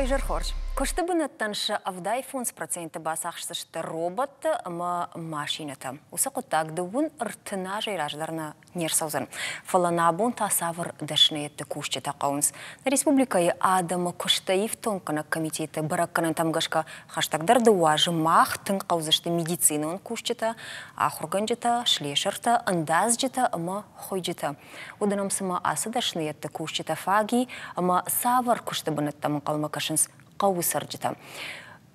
Вайжар хорж. Кошты бынаттаншы авдай фунс проценты басақшысышты робот машината. Усы құттақ дуын ұртына жайраждарына нерсаузын. Фаланабун тасавыр дашнетті күшті тақауыныз. Республикайы адамы күштаев тонқына комитеті біраққынан тамғашқа хаштагдарды уажы мақтың қаузышты медицинын күштіті, ақырған жыта, шлешірті, ындаз жыта, ұмы қой жыта. Уданамсыма асы дашнетті күштіті фаги, ұмы савыр күшті бынаттамын қалма кашыныз қауысыр жыта.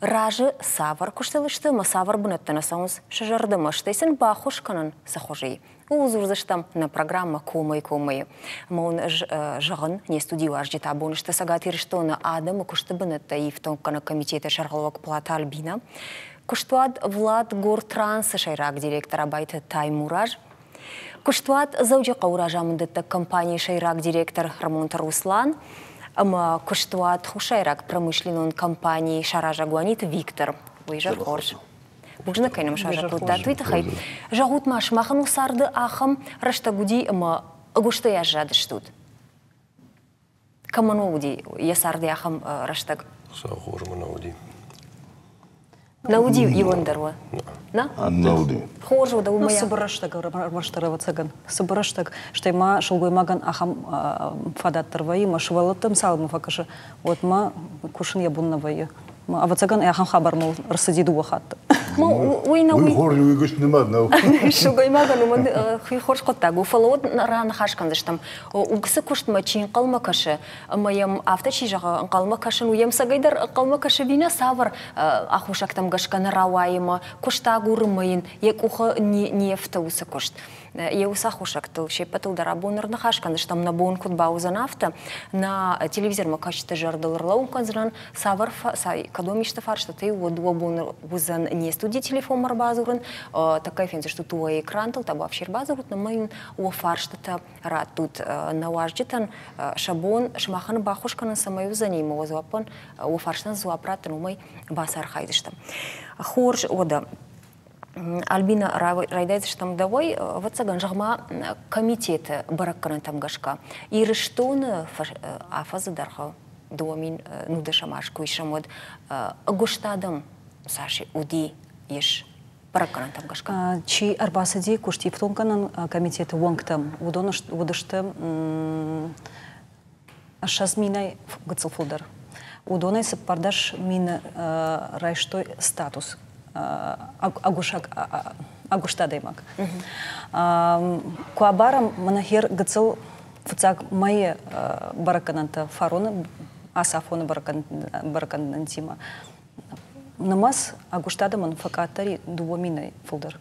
Ражы савар күштілішті, ма савар бұнаттана сауыз шыжарды маштайсын бақушқанын сақожей. Узурзыштам на программа «Комай-комай». Маун жағын не студию аждета бонышты сагат ирштоны адамы күшті бұнатта евтонқаны комитеті шарғалуақ плата Альбина. Күштуад Влад Гортрансы шайрақ директора байты Таймураж. Күштуад зауджи қауража мұндетті компания шайрақ директор Рамонт Руслан. Ама күштуат хушайрак промышленный компании Шаража Гуанит Виктор. Вайжар хорж. Бужна кайнам шаража крута. Туйта хай. Жагут маш махан усарды ахам раштагуди ама агушта я жадыштут. Каманауди ясарды ахам раштаг. Сахор манауди. Науди Ивандарва. На? Науди. Хожу да умая. Сыбыраштаг маштарава цаган. Сыбыраштаг, что ма шулгой маган ахам фадаттарваи, ма шувалатым салму факаша. Вот ма кушин ябуннаваи. А вот цаган ахам хабар мол рассадиду вахат. Уй хорли уйгуш немадна. Шулгой маган уман хуй хорш коттагу. Фалот ран хашкандыш там. Угсы кушт мачин қалма кашы. Маям авточи жаға қалма кашын. Уям сагайдар қалма кашы вина савар ахушак там гашкана рауайма. Куштагу рымайын. Як уха нефта усы кушт. Я усахушак тыл шепатыл дарабонырны хашкандыш там на бон кут бауза нафта. На телевизор ма качты жардылырлау канзран савар кадомишты фар что ты вот дуабон вузан не студии телефон марбазурын. Такая фензи что туа экран тыл таба вшир базурут на моин у фар что-то рад тут на важдитан шабон шмахан бахушкана самаю за ним возвапон у фарштан зуапрат ну мой басар хайдыштам. Хорж ода. Альбина райдайцы штам давай вот цаган жагма комитеты баракканан тамгашка. Ирыштоны афазы дарха дуамин нудышамаш куйшамод агуштадам саши уди еш баракканан тамгашка. Чи арбасади кушти в тонканан комитеты вонгтам удышты шазминай гыцылфулдар. Удонай сыппардаш мин райштой статус. Агуштадаймак. Куабарам манахер гыцыл фуцак майе баракананта фароны асафоны бараканантима. Намаз агуштадаман факатари дуоминай фулдар.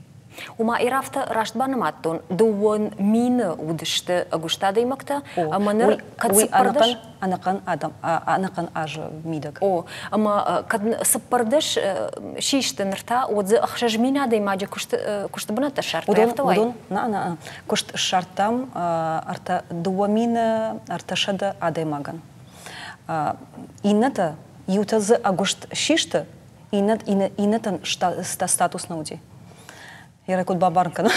Ума ирафта раштбанаматтон дуон мины удышты агуштадаймакта, а манер катсыппардаш анакан адам анакан ажа мидак. О, ама кад сыппардаш шишты нырта отзы ахшажмина даймаджа куштабаната шарта. Удон на кушт шартам арта дуомина арташада адаймаган. Инната ютазы агушт шишты иннатан статус науди. Я рекут бабаркан.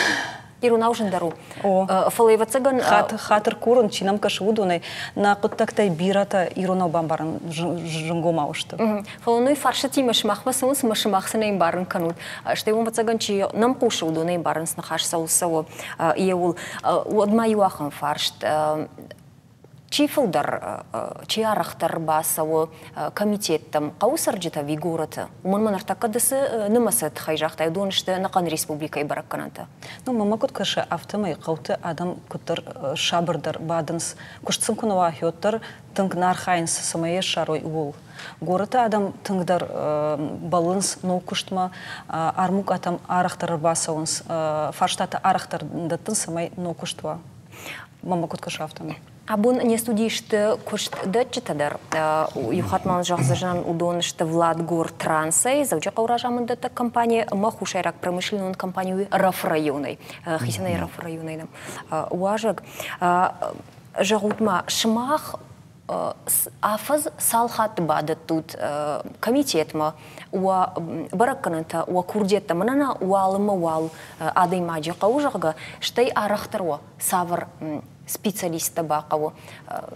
Ируна ужин дару. Фалеева цаган хатыр курун чинам кашудунай на коттактай бирата ируна бамбаран жунгома ушты. Фалоной фарши тимаш махмасынс машмахсынай барын канут. Что его цаган чи нам кушудунай барын снахаш саусаво. Иеул одмаюахан фаршт. Чифылдар, чиарахтар басавы комитеттам қаусаржыта вигураты. Уман артақадысы нымасыт хайжақтай донышты нақан республикай бараккананта. Ну, мама кот кашы автомай қауты адам күттір шабырдар бадынс. Күштсым күнава хеттір тыңгнар хайнс самае шарой уол. Горыты адам тыңгдар балынс но күштма армук атам арахтар басауынс. Фарштаты арахтар даттын самай но күштва. Мама кот кашы автомай. Абон не студишты кушт датчитадар. Юхатман жахзажан удонышты Влад Гортрансы. Завча қауражамын датта компания махушайрак промышленный компанию РАФ районой. Хисенай РАФ районой. Уажак жагутма шмах афаз салхат бады тут комитетма уа бараккананта уа курдетта манана уалыма уал адаймаджи қаужага штай арахтарва савр специалиста бақаву.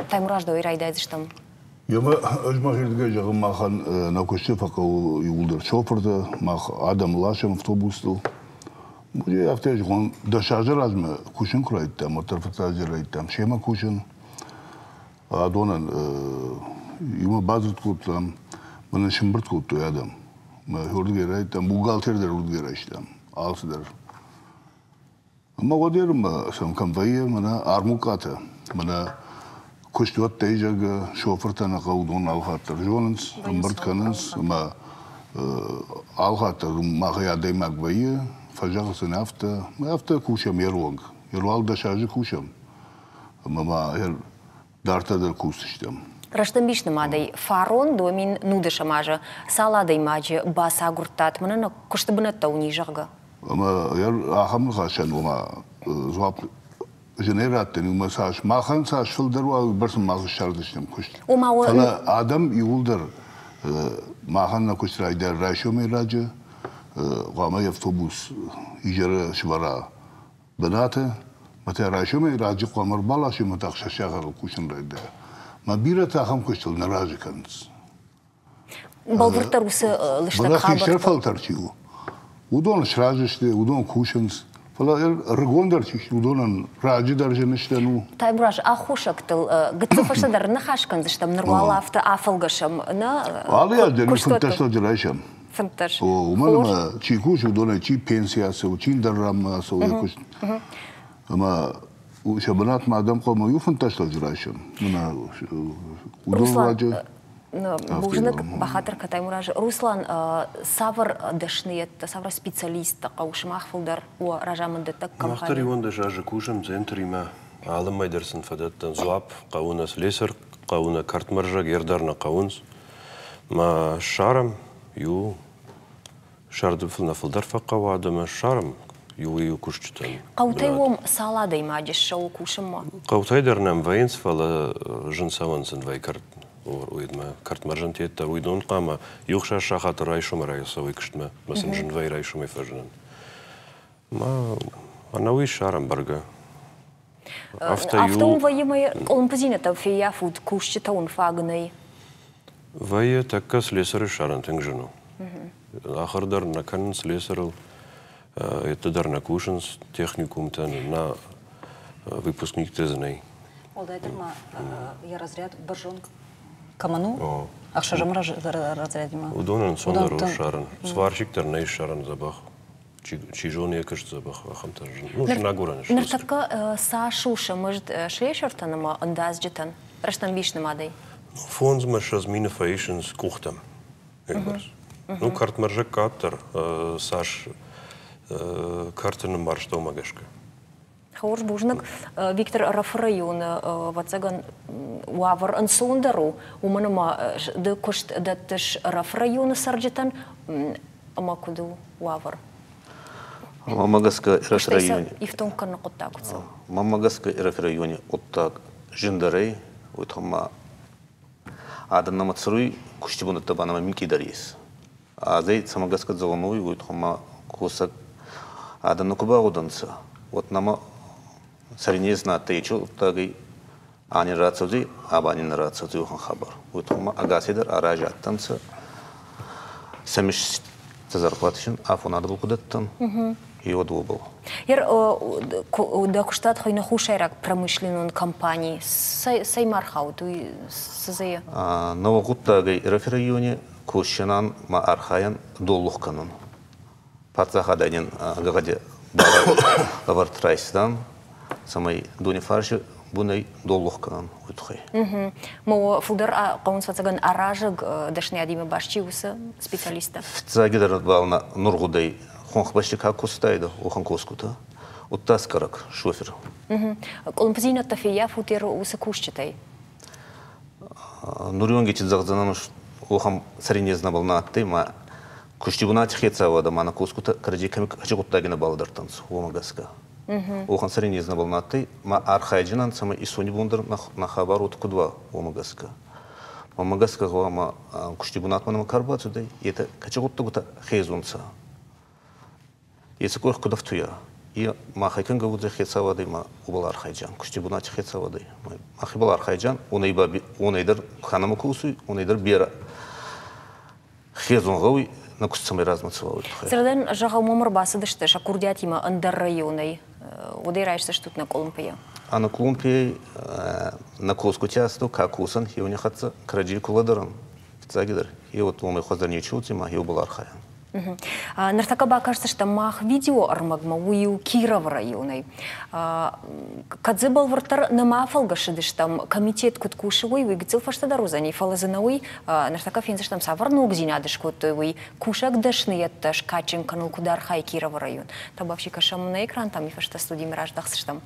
Таймураж да ойрайдайдыш там Яма ажмахирдге жағым махан накөште фақау юлдар шофырды, мах адам лашым автобустыл. Бұде авто жығын дашажыр азмы күшін құрайдым, моторфатажыр айттым, шема күшін. Адонан юма базырт көттім, бұны шымбырт көтті адам. Үрдгер айттым, бухгалтердер үрдгер айттым, алсыдар. Ама одерім сам компания, мұна армукаты, мұна Куштуат тейжага шофыртана қаудон алғаттыр жонынс, ымбыртканынс, ма алғаттыр мағы ядаймак байы, фажағысын авто кушам еруанг. Еруал да шажы кушам. Ма ер дартадыр кусыштам. Раштан бишны мадай фарон домин нудыша мажы, саладай мажы баса гуртат, мына кушты бынатта унижағға. Ма ер ахамны қашан, ома зуап Женераттен умасаш махан саш филдерва барсын мазы шардыштым кушт. Фала адам юлдар маханна куштрайдар рашоме раджа гамай автобус ижара швара баната мата рашоме раджа qamar балаши матахша шагар кушин райда. Ма бира тахам куштыл наражы канс. Балвыртар усы лыштак хабар. Бала хишер фалтарчу. Удон шражышты, удон кушинс. Ргондар чиш удонан раджи даржаныштану. Тайбураж ахушактыл гыцыфашадар нахашканзыштам нырвала авто афылгашам на. Алы ядер фантастал жирайшам. Фанташ. О, умалма чи куш удона чи пенсиясы, чи даррамасы уйкуш. Ама шабанат мадам кома ю фантастал жирайшам. Мына удон раджи. Бужнак бахатыр катаймураж. Руслан савр дашниет, савр специалист қаушымақ фылдар о ражамындетті компания. Мақтар ионда жажы кушым зентрима алым майдерсын фадаттан зуап, қауына слесар, қауына картмаржа, гердарна қаунс. Ма шарам, ю шарды фылна фылдар фаққау адама шарам, ю кушчытан. Қаутайвом саладай мадеш шау кушым ма? Қаутайдарнам вайынс фала жынсавансын вайкарт. Уйдма картмаржан тетта уйдон қама юқша шахаты райшума райсовый кыштма масын жынвай райшумай фажынан. Ма анауи шарам барга. Автоум вайымай олымпызинета фея фуд кушчыта он фагынай. Вайы такка слесары шаран тың жыну. Ахырдар на канын слесарыл, еттадар на кушынс техникумтан на выпускник тезінай. Олдайдыр ма я разряд бажон каману? Ақша жамыр разряд ма? Удонан сондар шаран. Сварщиктар на шаран забах. Чижон екаш забах ахамтар жын. Ну, жына гураны шылсын. Ныртакка са шуша мыжд шлешертанама андаз житан. Раштан бишны мадай. Фонз машаз мина фаишенс кухтам. Ну, картмаржа каттар, саш картаны маршта умагашка. Хаур бужнак Виктор Рафрайон вацаган уавар ансондару уманама да кошт даттыш Рафрайона сарджитан амакуду уавар. Мамагаска Рафрайоне. Ифтон карна коттакутса. Мамагаска Рафрайоне оттак жиндарей уйтхама аданнама цруй куштибунатта банама минкидар ес. Азай самагаска зоной уйтхама кусак аданна кубагуданса. Вот нама саринез знатта ечу оттагай ани рацузи, абанин рацузи ухан хабар. Уйтхама агасидар аражаттанса самиш зарплатышын афонады бұл кудаттан. И вот был. Ер да куштат хайна хушайрак промышленный компании сай мархау туй сазая. Новогуттагай Рафрайоне кушчанан ма архаян доллухканын. Партахаданин гагаде бавартрайсдан самай дуни фарши бунай доллухканын уйтхай. Мо фулдар қаунсвацаган аражыг дашни адиме башчи усы специалиста. Цагидар бална нургудай хонхбашчы как кустайды охан коскута. Оттаскарак шофер. Колумпзина тафия футер усы кушчатай. Нурионги чидзагзанан охан саринезна бална атты ма куштибуна тихеца вада мана коскута крадиками качагуттагина балдартанс омагаска. Охан саринезна бална атты ма архайджинан сама исони бундар на хабар от кудва омагаска. Омагаска гама куштибунат мана карбацудай это качагуттагута хезунца. Если кое куда в туя, и махайкан гавудзе хецавады ма убалар хайджан кушти бунати хецавады махи балар хайджан онайдар ханамы кусуй онайдар бера хезон гауи на кустсамай размацавауи Сырдан жағал момыр басы дышты шакурдят има андыр районой удайрайшсы штут на Колумпия. А на Колумпии на коску часто как усан и у них отца краджи куладаром цагидар и вот он их хозяин чути ма и убалар хаян. Нартакаба кажется, что мах видео армагма уил Киров районой. Кадзе был вратар на мафалгаши, там комитет куткушевой, выгцел фаштадару за ней фалазановой. Нартака финзаш там саварну гзинадыш кутовый кушак дашный это шкачин канал кудар хай Киров район. Там вообще кашам на экран там и фашта студии мираждахс там.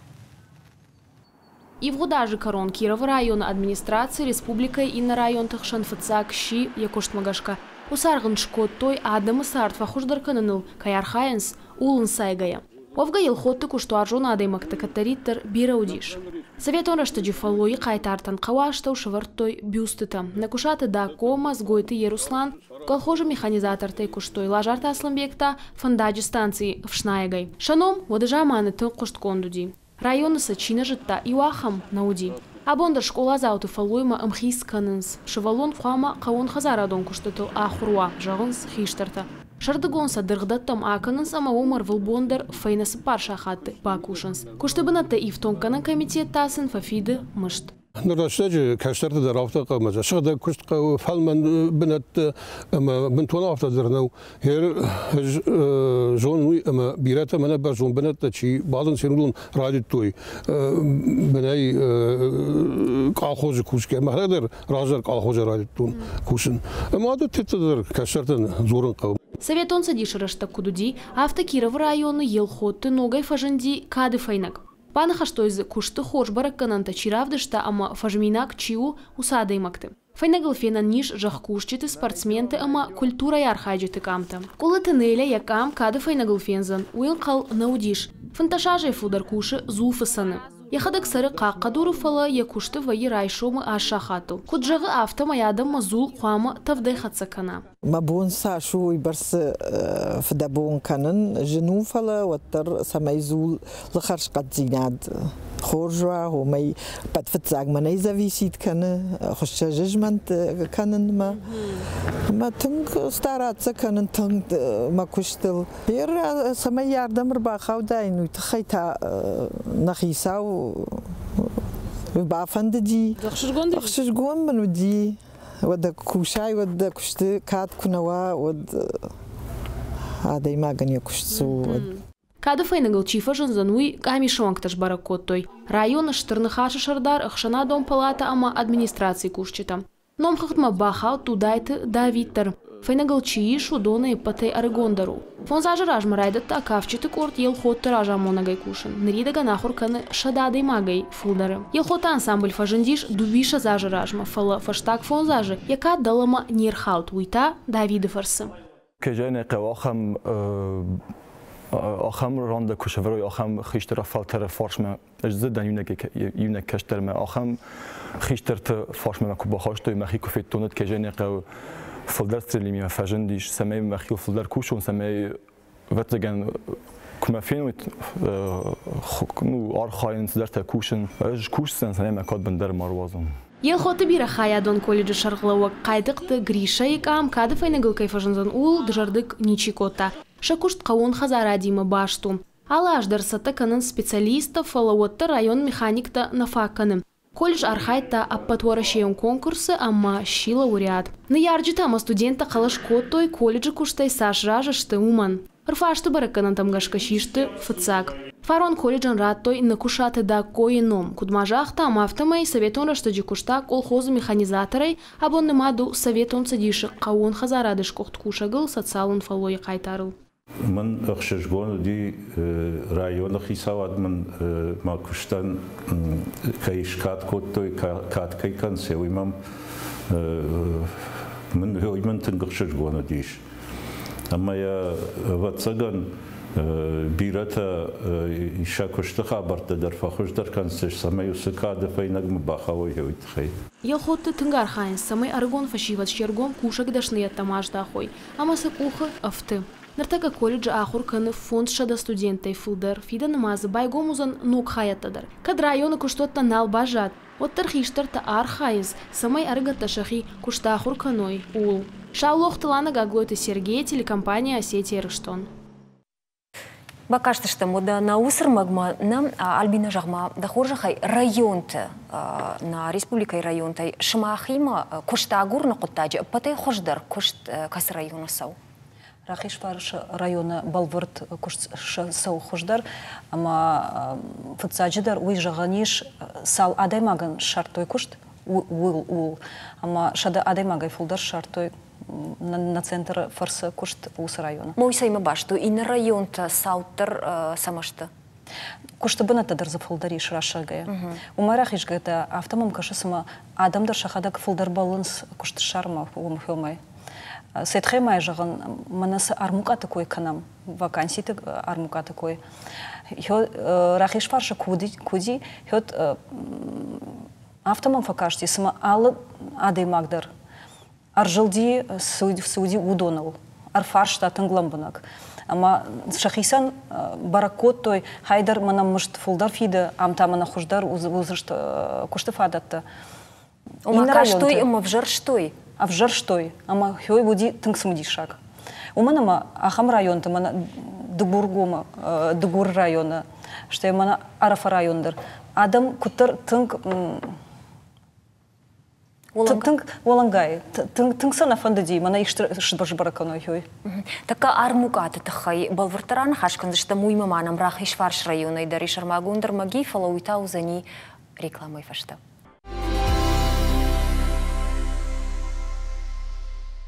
И в Гудаже корон Кирова района администрации республикой и на район Тахшанфацак Щи Якуштмагашка. Усарган шкоттой Адамы сартва хуждарканыныл каярхайнс улын сайгая. Овга елхотты куштуаржон адаймакты катариттер бираудиш. Советон раштаджи фаллои кайтартан каваштау шаварттой бюстыта. Накушаты да кома сгойты Еруслан, колхожа механизатортай куштой лажарта Асланбекта фандаджи станции в Шнайгай. Шаном водыжаманы ты кушткондуди. Районы сачина житта и уахам науди. Абондар школа зауты фалуйма амхисканынс. Шевалон хуама каон хазарадон куштатыл ахруа жағынс хиштарта. Шардыгонса дыргдаттам аканынс ама омар вылбондар фейнасы парша хатты бакушынс. Куштабынатты ифтонканын комитет тасын фафиды мышт. نرشج كاشترت در رافته قمزه شغل كشت فالمن بنت أما بنتونا رافته درناو هير جون وي أما بيرته من برجون بنت شيء بعضن سيرولون رادي توي بناي كالخوج كوش كه ما هذا راجر كالخوج رادي تون كوشن أما هذا تتدر كاشترتن زورن قوم Советон садишырашта кудуди автокиров районы елхотты ногай фаженди кады файнак. Панаха что из кушты хош бараккананта чиравдышта ама фажминак чиу усадаймакты. Файнагал фенан ниш жахкушчиты спортсменты ама культура ярхайджиты камта. Кулы тенеля якам кады файнагал фензан уил кал наудиш. Фанташажай фудар куши зулфасаны. Яхадак сары қаққадуру фала якушты вайы райшомы ашахату. Куджағы автома ядам мазул қуамы тавдай хатсакана. Мабун сашу и барсы фдабун канын жену фала ваттар самай зул лхарш кадзинад. Хоржва хомай подфцаг манай зависит каны хошча жижмант канын ма тынг стараться канын тынг макуштыл. Ер самай ярдамыр бахавдайну тхайта нахисау бафандди. Ахшжгон мануди. وده كوشاي وده كشت كات كنوا وده هذا ما غني كشتسو Кады файнагал чифа жанзануй камишонкташ баракоттой. Район штырныхашы шардар ахшана дом палата ама администрации кушчита. Ном хахтма бахал тудайты давиттер. Файнагал чии шудоны и патай аргондару. Фонзажы ражма райдатта акавчиты корт елхотты ража монагай кушын. Нридага нахурканы шададой магай фулдары. Елхота ансамбль фажандиш дубиша зажы ражма. Фала фаштак фонзажы, яка далама нерхалт уйта Давиды фарсы. Кежайны қавахам آخام راند کشوری آخام خیشتر فالتر فارشم اجزا دنیونه که یونه کشتر ما آخام خیشتر ت فارشم ما کوبا خاشتوی مخی کوفت تونت که جنی قو فلدر سلیمی و فجندیش سمی مخی و فلدر کوشون سمی وقتگن کمافین نو آرخاین در تا کوشن اج کوشن سمی مکاد بندر ماروازم Елхоты бира хаядон колледжи шарглауа кайдыкты Гриша икам кады файнагыл кайфажанзан ул джардык ничикота. Шакушт каун хазара дима башту. Алаш дарсата канын специалистов фалауатта район механикта нафакканым. Колледж архайта аппатуарашеон конкурсы амма щи лауреат. На ярджита ама студента калаш коттой колледжи куштай саш ражашты уман. Рфашты бараканан тамгашка шишты фыцак. Фарон колледжан раттой накушаты да коином. Кудмажахта амафтамай советон раштаджи кушта колхозы механизаторой абонны маду советон садиши каун хазарадыш кохт кушагыл социалын фалой кайтарыл. من اخشجگان دی رایون خیساواد من ما کشتن کایش کات کوتوی کات کی کنسی ویمم من هوی من تنگخشجگان دیش اما یا واتسگان بیرتا ایشا کشته خبرت در فخوش در کنسش سمیو سکاد فینگم باخوی هوی تخی Елхотты тынгар хайнс самай аргон фашиват щергом кушак дашны тамаш дахой. Ама сакуха афты. Нартака колледж ахур каны фонд шада студентай фылдар, фида намазы байгомузан нук хаяттадар. Кад районы куштотта нал бажат, оттар хиштарта архайыз, самай аргата шахи кушта ахур каной, ул. Шаулох тылана гаглойты Сергей, телекомпания Осетия Рыштон. Бакашты что мода на уср магма на Альбина Жагма дахоржахай районты на республикой районтай шмахима кушта агур на куттаджи патай хождар кушт кас района сау. Рахиш фарш района Балвырт кушт сау хождар, ама футсаджидар уйжаганиш сал адаймаган шартой кушт ул, ама шада адаймагай фулдар шартой на центр фарса кушт ус района. Мой сайма башту и на район-то саутер самашта. Кушта бынатадар за фулдари шрашагая. Умарах ишгата автомом кашасама адамдар шахадак фулдар баланс кушт шарма умхомай. Сетхемай жаган манаса армука такой канам вакансии армука такой. Рахиш фарша куди хот автомом факашти сама ал адаймагдар. Аржилди Сауди удонал, арфаршта тангламбанак. Ама шахисан баракот той хайдар манам мышт фулдар фида амтамана хуждар узышт куштафадатта. Умака штой, ама вжар штой. А вжар штой, ама хой буди тангсмуди шаг. Уманама ахам район та мана дугургома дугур района, что мана арафа райондар. Адам кутар танг Олангай, тыңсана фандадей, мана ишті шыдбажы бараканой хой. Така армукаты тахай балвартаран хашкандышта муйма манам рахиш фарш районой дари шармагундар маги фалауитау зани рекламой фашта.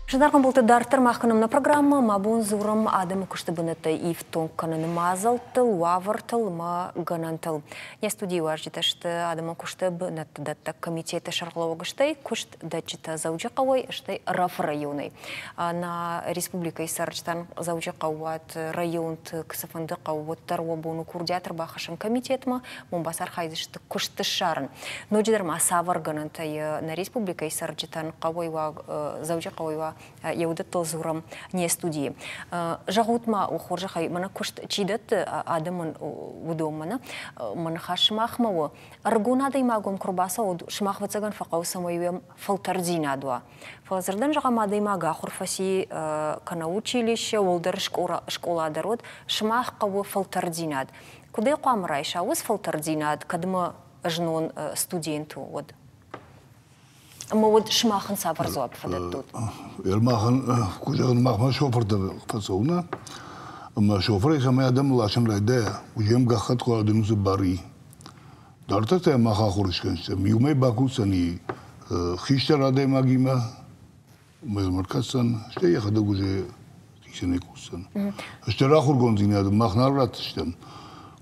Жадархан болты дартыр мақынымна программа мабун зурам адымы күшті бұнытты ифтон кананы мазалтыл, уавыртыл, ма ганантыл. Не студию ажиташты адымы күшті бұнытты датта комитеті шарғылау күшті күшт датчыта заужы қауай үшті раф районы. На республика Исарчтан заужы қауат районты кісіфінді қауаттар обуны курдиатр бақышын комитетма Мумбасар хайзышты күшті шарын. Но жидарма савар ганантай на республика Исарчтан қауайва заужы қауайва Яудат толзурам не студии. Жагутма ухоржахай мана кушт чидат адамын удомана мана хашмахмау аргунада имагом курбаса од шмахвацаган фақау самоюем фалтардинадуа. Фалзардан жагамада имага хурфаси кана училище олдар школа дарод шмахқау фалтардинад. Кудай қамрайша уз фалтардинад кадма жнон студенту од. Ама вот шмахан сапар зуап фадат тут. Махан кужаган махма шоферда фасауна. Ама шофер сама адам лашам лайда. Уjem гахат коладын зубари. Дартата маха хоришканс. Миумай бакусани хиштар адаймагима. Мазмаркасан. Что я хада гуже тисенекусан. Что рахур гонзина махнарат штам.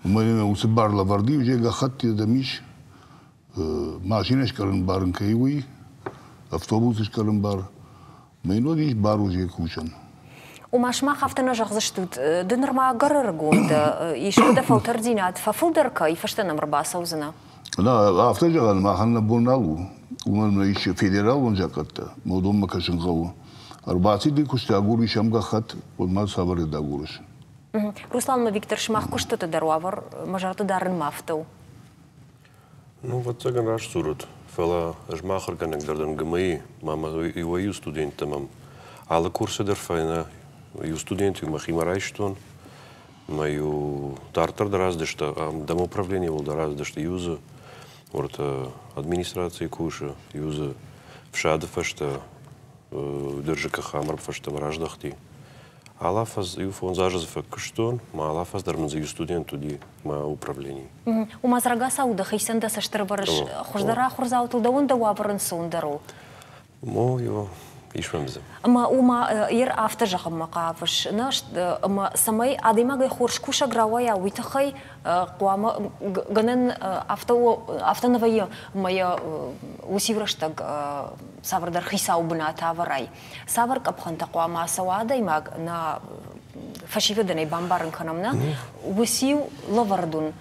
Умай усбар лаварди уjem гахат тидамиш. Машинаш каран барн кайуи. Автобус каран бар. Мейнодиш бар уже кушан. وماشما خافتنا جغزشتوت دنر ما قرر قوند يشكد فلتردينات ففلدركا يفشتنا مربع سوزنا. لا أفتح جغل ما خلنا بونالو ومن إيش فيدرال ونجاكتا مودوم ما كشن قوة. أربعة دي كشت أقول شام قخت وما صبر داقولش. روسلان ما فيكتور شماخ كشت تدروافر مجرد دارن مافتو. Ну вот так наш сурут. Фела жмахер канек дарден гмаи мама и студентам. Але курсы дерфайна и студенты махимарайштон, мою тартар драздышта, домоуправление был драздышта, юза, вот администрации куша, юза вшадфашта, держика хамар фашта враждахти. Алафаз юфон зажазфа куштон, ма алафаз дарманза ю студенту ди ма управлении. У мазрага сауда хайсенда саштарбарыш хождара хурзаутылда онда ваврын сондару. Мо его ишмамза. Ама ума ер автожахам макафыш, наш ама самай адемагай хорш куша гравая уитахай куама ганен автоновая моя усивраштаг савардар хисау бна таварай. Савар капханта куама савада имаг на фашиведеней бамбарн канамна усив лавардун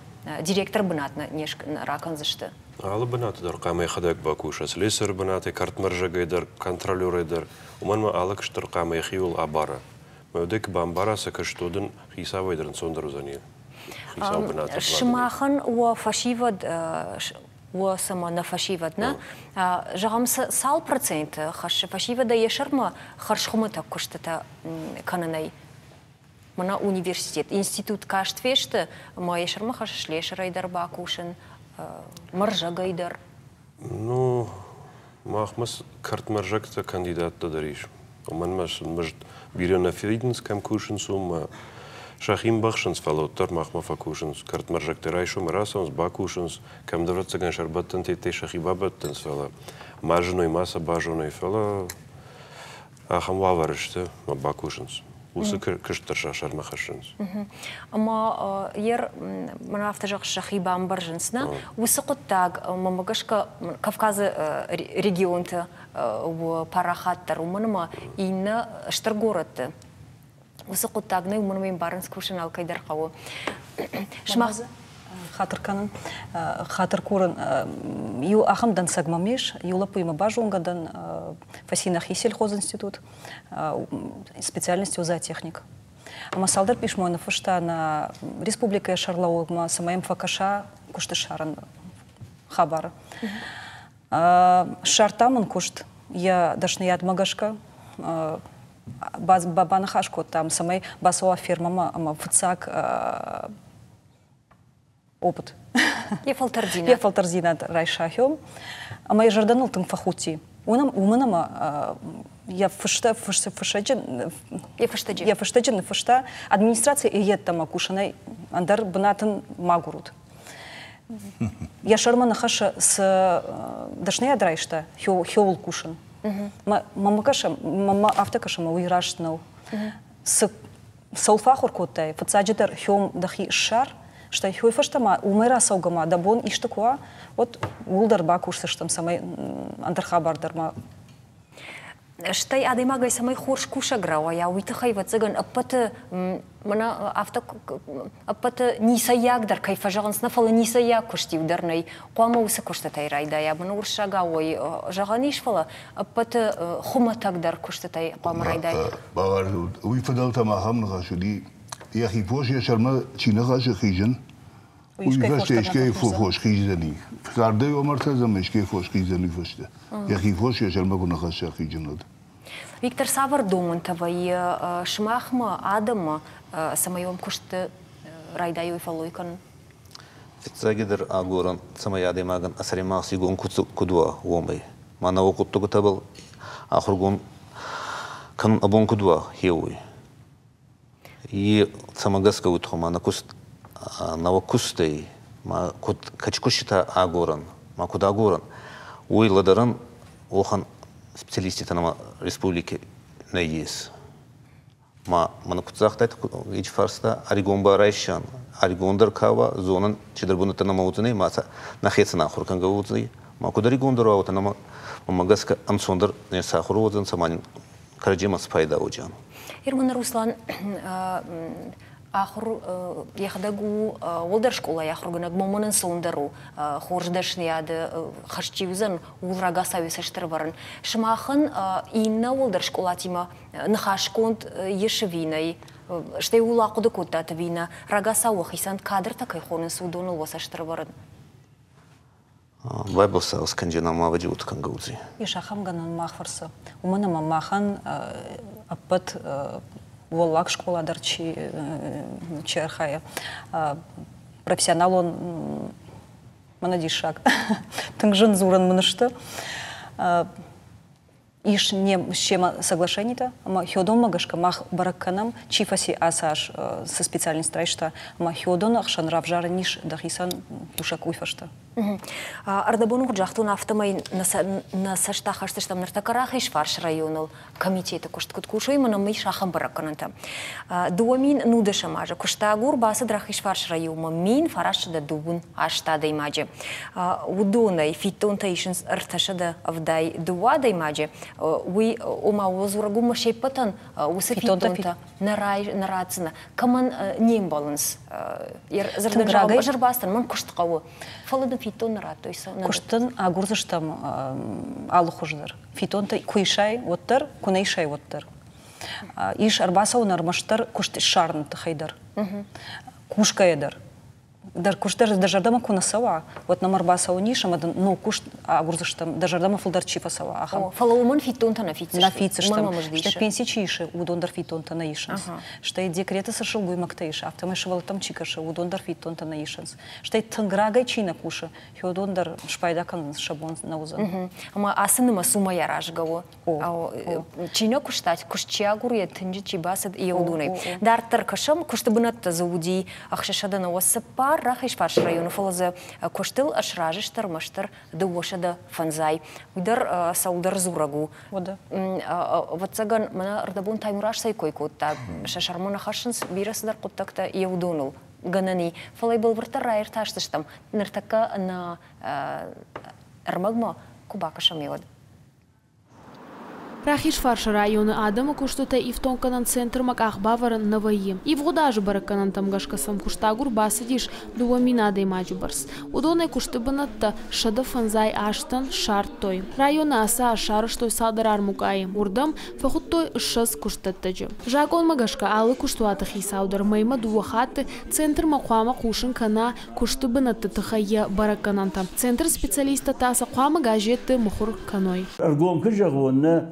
директор бнатна неш раканзышты. Алы бынаты дар қамай қадак бакуша, слесар бынаты, картмаржа гайдар, контролер айдар. Уманма алы кыштыр қамай хиул абара. Мөдек бамбараса каштодын хисавайдырын сондар узани. Шмахан у фашивад у сама на фашивадна. Жагам сал процент хаш фашивада ешарма харшхумата куштата кананай. Мана университет, институт каштвеште, ма ешарма хаш шлешерайдар бакушен, маржа гайдар. Ну, махмас карт маржакта кандидат дариш. Оман может бирена фриденс кам кушен сумма. Шахим бахшенс фалоттар махма факушенс карт маржакта райшум расонс бакушенс кам давраться ган шарбаттан те шахи бабаттан фала. Мажной маса бажной фала. Ахам ваварыште ма бакушенс. Усы кыштар шашар махашенс. Ама ер мана автожак шахи бамбарженсна. Усы коттаг мамагашка Кавказы регионта в парахаттар уманма инна штаргородты. Усы коттагны уманма барынс кушен алкайдар каву. Шмазы хатыр канын хатыр курын ю ахамдан сагмамеш юла пыйма бажонгадан фасинах и сельхозинститут специальность зоотехник. Масалдар пишмойна фышта на республика Шарлаугма самаем факаша кушты шаран хабар. Шартамын кушт я дашнаят магашка бабана хашко там самай басова фирмама ама фуцак опыт. Я фалтардина. Я фалтардина райшахем. А моя жарданул там фахути. Уманама я фыштаджин фышта администрация и ед там акушанай андар бнатын магурут. Я шармана хаша с дашная драйшта хёвул кушан. Мама каша мама автокаша ма уйраштнал. С солфахур котай фацаджитар хём дахи шар. Что я фаштама умера саугама да бон иштакуа вот улдар бакушса штам самай андерхабардарма. Штай адаймагай самай хорш куша грава я уйтахай вацаган аппата мана авто аппата нисаягдар кайфажаган снафала нисаяг кушти ударнай қома уса куштатай райда я мана уршага ой жаганиш фала аппата хуматагдар куштатай қома райдай. Багар уйфадалта махам нагашуди я хипош я шарма чина же хижен. Уйфаште ишке фош хижени. Сарде омарта зам ишке фош хижени фаште. Я хипош я шарма гуна хаша хижен. Виктор Савар Домонтова и Шмахма Адама самайом кушты райдаю фалойкан. Фицагидер агоран самаяды маган асаримаси гон кудва вомбай. Мана окуттугу табыл ахургон канун абон кудва хеуй. И самагаска утхома на куст навакустай ма кут качкушита агоран ма куда агоран уй ладаран охан специалисты на республике найдес ма мана кутзахтайт ич фарста аригомба райшан аригондар кава зонан чедербунта на маутне маса нахеца на хурканга узы ма куда аригондар аута на магаска ансондар не сахурозан саманин карджема спайда оджан. Ирман Руслан ахур яхдагу олдар школа яхругнаг момонын сондару хорждашны яды хашчивзан улрага сависаштыр барын. Шмахын инна олдар школа тима нахашконт ешевинай штай улакуды коттаты вина рага сауахисан кадр такай хонын судонул васаштыр барын. Байбоса осканджена мавади уткангаузи. Ишахам ганан махфарса. Умана мамахан аппат воллак школа дарчи черхая. Профессионал он манадишак. Тангжен зуран манашта. Иш не с чем соглашение-то, ама хёдон магашка мах баракканам чифаси асаш со специальной страйшта, ама хёдон ахшан равжара ниш дахисан тушак уйфашта. Ардабону гджахтун автомай на сашта хашташтам нартакарах иш фарш районул комитета кушткут кушой манам иш ахам бараккананта. Дуамин нудыша мажа куштагур басы драх иш фарш райома мин фараш да дубун ашта да имаджи. Удонай фитонта ишинс арташада авдай дуа да имаджи. We ома озурагума шепатан усафитонта нарацина каман нем баланс зарнажага жарбастан ман куштқавы фаладан фитон наратойса куштан агурзаштам алухуждар фитонта куишай оттар кунайшай оттар Иш арбасау нармаштар кушт шарн тахайдар. Кушка едер. Дар куштер дажардама кунасава. Вот на марбасау ниша, ну кушт агурзаштам дажардама фулдарчифа сава. Фалауман фитонта на фитсиш. На фитсиштам. Что пенсии чиши удондар фитонта на ишенс. Что и декреты сошел гуй мактаиша. Автомашивал там чикаша удондар фитонта на ишенс. Что и танграга чина куша. Хёдондар шпайда кан шабон на узан. Ама асынама сума яражгаво. Чина куштать кушча гурья тынжи чибасад и удуны. Дар таркашам куштабынат зауди ахшашада на васапар рахиш фарш району фалаза коштыл ашражиш тармаштар дуошада фанзай. Удар саудар зурагу. Вот цаган мана ардабун таймураш сайкой котта шашармона хашинс бирасдар коттакта и удунул. Ганани фалай был вартарайр таштыштам нартака на армагма кубака шамиод. Рахиш фарш районы адама куштута и в тонканан центр маках баваран наваи. И в годаже бараканан там гашкасам куштагур басадиш дуамина даймаджу барс. Удоне куштыбанатта шада фанзай аштан шартой. Районы аса ашар штой салдарар мукай. Урдам фахуттой шас куштаттаджи. Жакон магашка алы куштуатахи саудар майма дуахаты центр махуама кушин кана куштыбанатта тахая бараканан там. Центр специалиста таса хуама гажетты мухур каной. Аргом кыжагуонна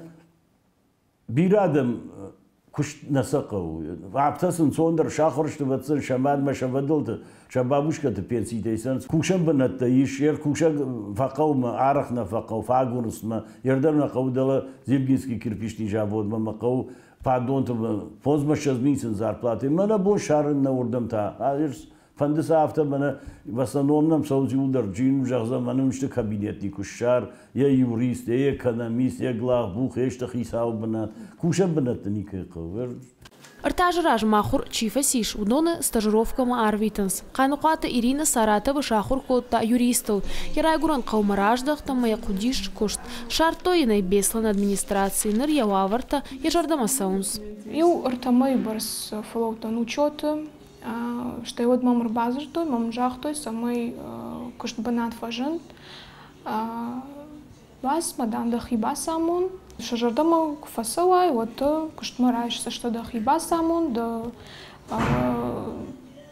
بيرادم كش نسقه وعبتسن صندر شاخرش تبتصل شمال ما شفدلت شبابوش كت بينسي تيسن كوشن بنت يشير كوشن فقوم عرقنا فقو فاغونس ما يردنا قودلا زيلجينسكي كيربيشني جابود ما قو فادون تو فوز ما شزميسن зарплаты مانا بو شارن نوردم تا فندس هفته من مثلا نومنم سوزی در جین جهازم منم işte kabinetli kuşlar ya yurist ya ekonomist ya glahbuch ya işte hesap bana kuşa banatni kıver. Артажраж махур чифа сиш удоны стажировкама арвитанс. Кануката Ирина Саратова шахур котта юристов. Ярайгуран каумараждах там моя кудиш кошт. Шартой на беслан администрации ныр яваварта ежардама саунс. Ю артамай барс фолоутан учета. Что вот мам рбазер той, мам жах той, самый кушт банат фажент. Вас мадам да хиба самун. Шажардама куфасавай, вот кушт мараешься, что да хиба самун, да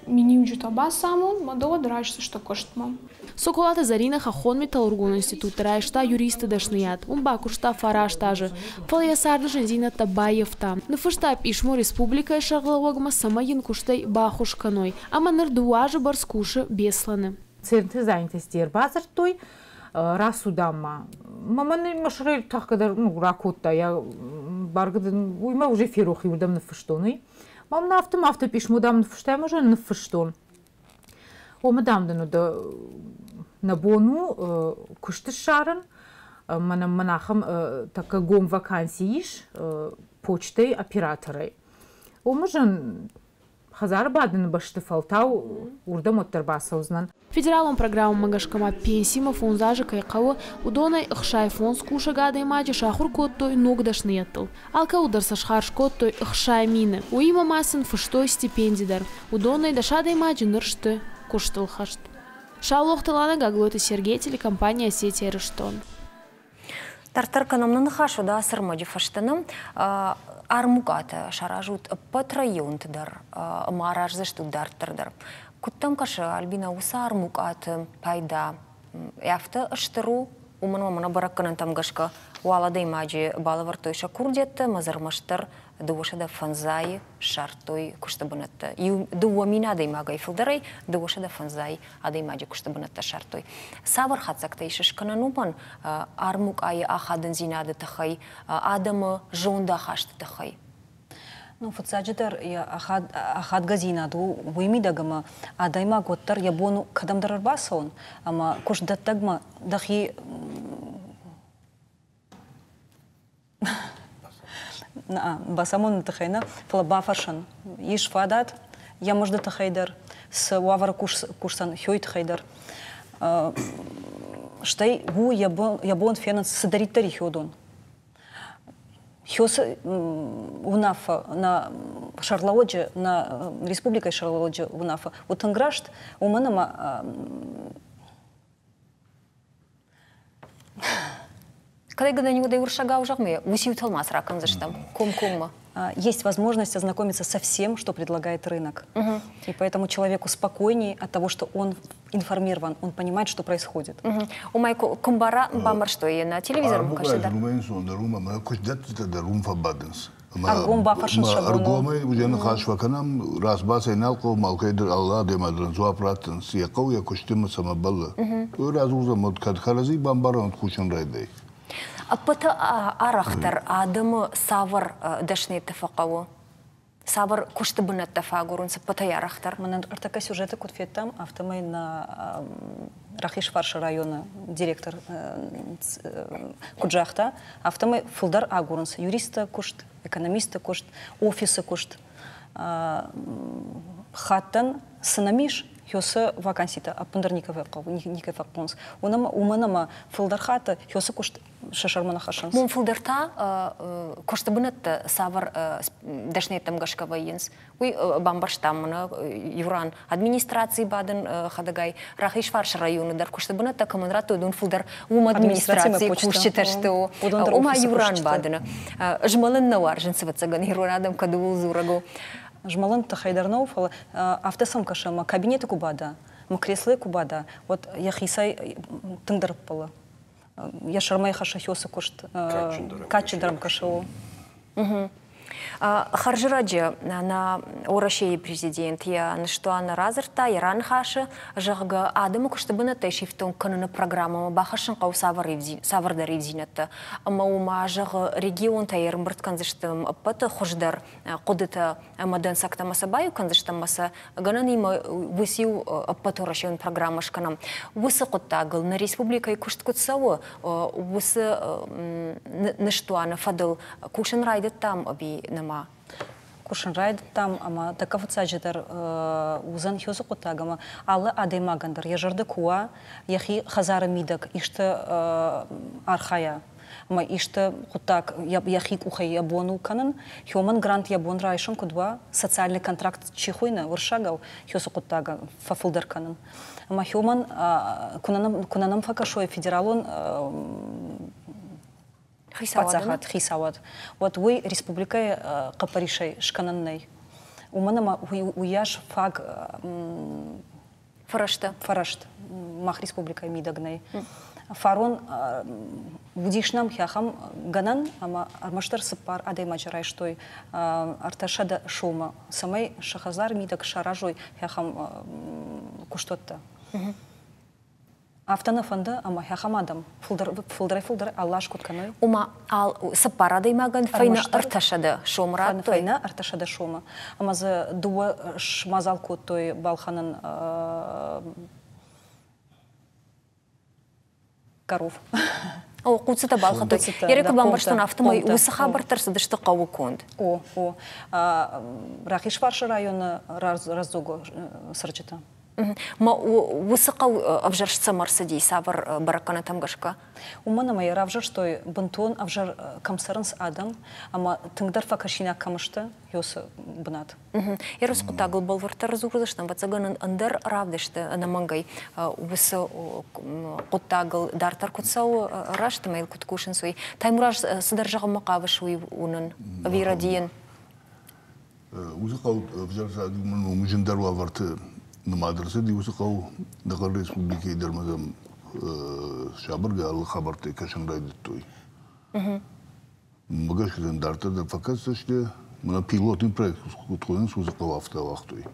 мини уджута ба самун, мадова драешься, что кушт мам. Соколата Зарина хахон металлургун институт раешта юристы дашният. Умба кушта фараш таже. Фалия сарда жензина табаев там. Нафышта пишмо республика шаглавогма самаин куштай бахуш каной. Ама нырдуажа барскуши бесланы. Центр занятости базар той расудама. Маманы машрел тахкадар ракутта я баргадын уйма уже ферохи удам нафыштоны. Мам нафта пишмо дам нафыштай уже нафыштон. О мадамдыну да набону кушты шаран манахам така гом вакансииш почтой операторы. О мажан хазар бадын башты фалтау урда моттарбаса узнан. Федералом программа магашкама пенсима фонзажа кайқавы удонай ықшай фонз куша гадай маджи шахур коттой ногдашны яттыл. Алка удар сашхарш коттой ықшай мины. Уима масын фыштой стипендидар. Удонай дашадай маджи ныршты куштыл хашт. Шаулохтылана гаглоты Сергей, телекомпания Осетия Рыштон. Тартарканамнан хашу да сырмаджи фаштаным армуката шаражут патрайонтыдар маражзашту дартырдар. Куттам каша Альбина уса армукат пайда яфта ыштыру уманмамана баракканан тамгашка уаладай маджи балавартой шакурдетта мазармаштар дуошада фанзай шартой куштабанатта. И дуамина даймагай филдарай дуошада фанзай адаймаджи куштабанатта шартой. Савар хатсакта ишишканануман армук ай ахадын зинады тахай адама жонда хашты тахай. Ну, футсаджитар я ахад газина ду вымидагама адайма готтар я бону кадамдар арбасон, ама кушдаттагма дахи басамон тахайна флабафашан иш фадат я можда тахайдар с уавара курсан хёйт хайдар штай гу я бон фенанс садаритари хёдон хёс унафа на Шарлаоджи на республика Шарлаоджи унафа вот анграшт уманама Когда не удаю шага уже мы, усилил мас раком заштам, ком-кома. Есть возможность ознакомиться со всем, что предлагает рынок. И поэтому человеку спокойнее от того, что он информирован, он понимает, что происходит. У Майку комбара бамар что и на телевизоре Аргом бафашын шабону. Аргомы ужен хашваканам разбаса иналко малкайдер Алла демадран зуапратын сиякау я куштима самабалла. Разуза мод кадхарази бамбаран кушен райдай. Апыта арахтар адымы савар дашны тефакау. Савар кушты бынат тефагурун сапыта ярахтар. Манан артака сюжеты кутфеттам автомай на Рахиш-Фарша района директор Куджахта автомай фулдар агурунс юриста кушт, экономиста кушт, офиса кушт. Хаттан сынамиш Хёса вакансита, а пундарника никакой факпонс. Уманама филдархата Хёса кушт шашармана хашанс. Мон филдарта кушта бынатта савар дашнетам гашкава йенс. Уй бамбарштамна юран администрации баден хадагай Рахиш-Фарш районы дар кушта бынатта командрату дун филдар администрации кушчиташто. Ума юран бадена. Жмалын навар жинсватсаган юранадам кадул зурагу. Жмалан Тахайдарнов, автосам кашама, кабинеты кубада, креслы кубада. Вот я хисай тындарпала. Я шармай хашахёса кушт, качедрам кашау. Харжираджи на орашей президент я на что она разерта Иран хаши жага адаму кушты бына тешифтон кануна программа бахашын кау саварда ревзинатта ама ума жага регион тайрым быртканзыштым аппата хуждар кудыта мадан сакта масабаю канзыштам маса гананима высил аппата орашейн программа шканам высы куттагыл на республика и кушт кутсавы высы на что она фадыл кушен райдет там оби нама кушен райдет там ама такав цаджитар узан хёзы куттагама алла адаймагандар яжарды куа яхи хазары мидак иште архая ма иште куттак яхи кухай ябону канан хёман грант ябон райшын кудва социальный контракт чихуйна выршагау хёзы куттага фафылдар канан ама хёман кунанам факашой федералон Пацахат, хисават. Вот вы республика Капаришей, шкананной. У меня уяж фаг фарашт, мах республика мидагней. Фарон будишнам хяхам ганан, ама армаштар сыпар адай мачарай штой арташада шума. Самай шахазар мидаг шаражой хяхам куштотта. Автонафанда ама хахамадам фулдар аллаш кутканой. Ума ал сапара даймаган файна арташада шомра файна арташада шома. Ама за дуа шмазал той балханан коров. О, куцата балха той. Я рекла бамбарштан автомой усаха бартарса дашта каву конд. О, Рахиш-Фарш района разуго сарчита. Ма высоко обжаршца марсадей савар баракана тамгашка. Умана моя равжар что бантон обжар камсаранс адам, ама тыңдар факашина камышта ёса бнат. Я раскутагл балварта разугрызаштан вацаган андер равдеште на мангай высо кутагл дартар кутсау рашта майл куткушин свой. Таймураж содержал макавышуй унан вирадиен. Узакал обжарса думаю мужиндарва варты. На мадресе диусакау дагар республики дермазам шабырга алла хабарты кашан райдет той. Магаш дарта да факат саште мына пилотный проект куткоен сузакау автовахтой.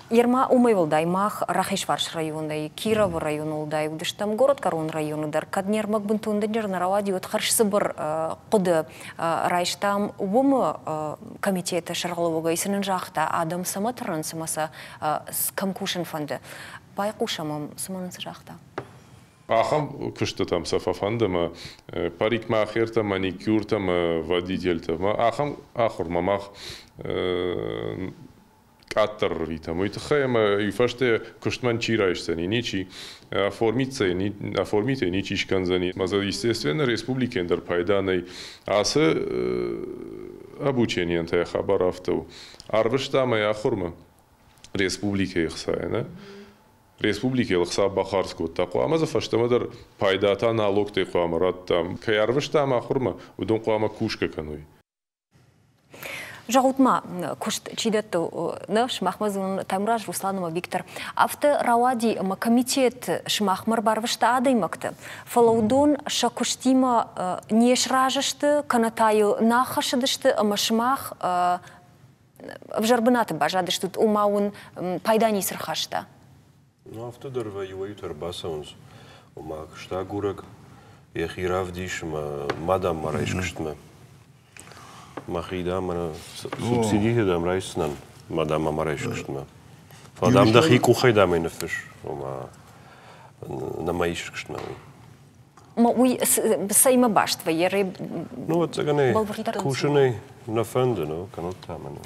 Ерма умайвалдай мах Рахиш-Фарш райондай, Киров районолдай, удыштам город Карон районыдар, каднер магбынтунденер наравадиот харшсыбыр куды райштам умы комитеты шаргаловага исенен жахта адам саматырын самаса камкушен фанды. Байкушамам саманын жахта. Ахам кушта там сафафандама парикмахерта маникюртама водительтама ахам ахур мамах Катар витам. И тхаема и фаште куштман чираешсани ничи оформите ничи шканзани. Маза естественно республики эндер пайданай асы обучение нта хабар автов. Арвыштама я хурма республики ихсайна. республикалық саббақарск отта қоама зафаштамадар пайдата налог те қоама раттам каярвышта махурма удон қоама кушка кануй Жағутма күшт чидетті шмахмазын Тамраж Русланова Виктор. Авты рауади комитет шмахмар барвышта адаймакты. Фалаудон шакуштима не шражышты, канатайы нахашыдышты, ама шмах вжарбынаты бажадышты, умауын пайдани сырхашта. Авты дырва юайтар басаунс. Ума кышта гурак, ехирав диш, мадам марайшкыштма. Махида мана субсидии дам райснан мадам амарайшкштма. Фадам да хику хайда майнфиш. Ома на маишкштма. Ма уй сайма баштва еры. Ну вот цагане кушаный на фенде, ну канот тамана.